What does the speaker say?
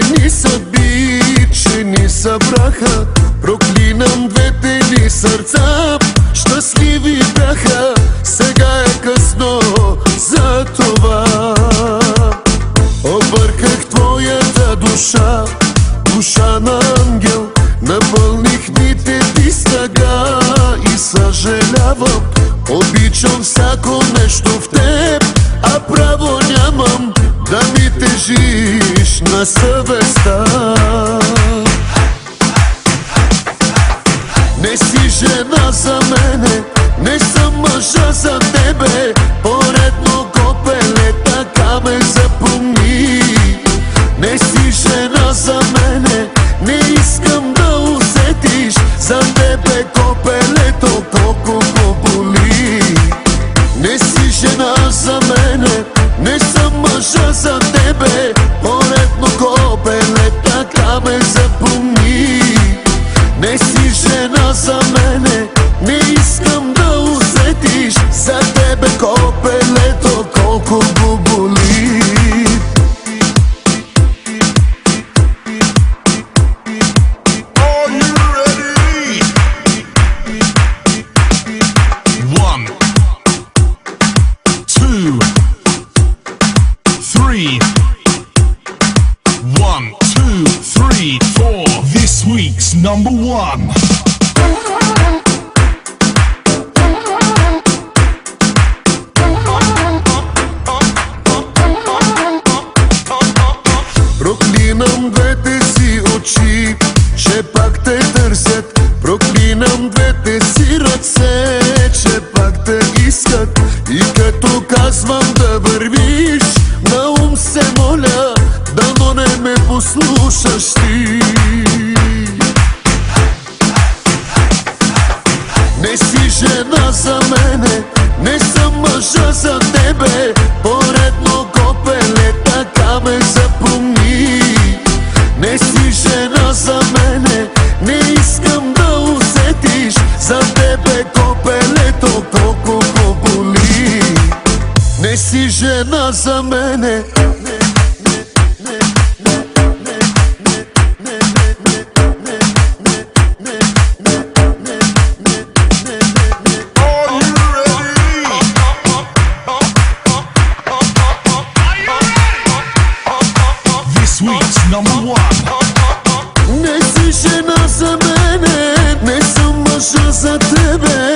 ни съдби, че ни събраха. Проклинам двете ни сърца, щастливи бяха. Сега е късно за това. Обърках твоята душа, душа на ангел. Напълних дните ти с тъга и съжалявам. Обичам всяко нещо в теб, а право нямам да ми тежиш на съвестта. Не си жена за мене, не съм мъжа за тебе. Поредно копеле, така ме запомни. Не си жена за мене, не искам да усетиш за тебе копелето колко го боли. Не си жена за мене, не съм мъжа за тебе. Поредно копеле, така ме запомни. Не си жена за мене, не искам да усетиш за тебе копелето колко го боли. This week's number one. Проклинам двете си очи, че пак те търсят. Проклинам двете си ръце, че пак те искат. И като казвам да вървиш, на ум се моля, дано не ме послушаш ти. Не си жена за мене, не съм мъжа за тебе. Поредно копеле, така ме запомни. Не си жена за мене, не искам да усетиш за тебе копелето колко го боли. Не си жена за мене. Не си жена за мене, не съм мъжа за тебе.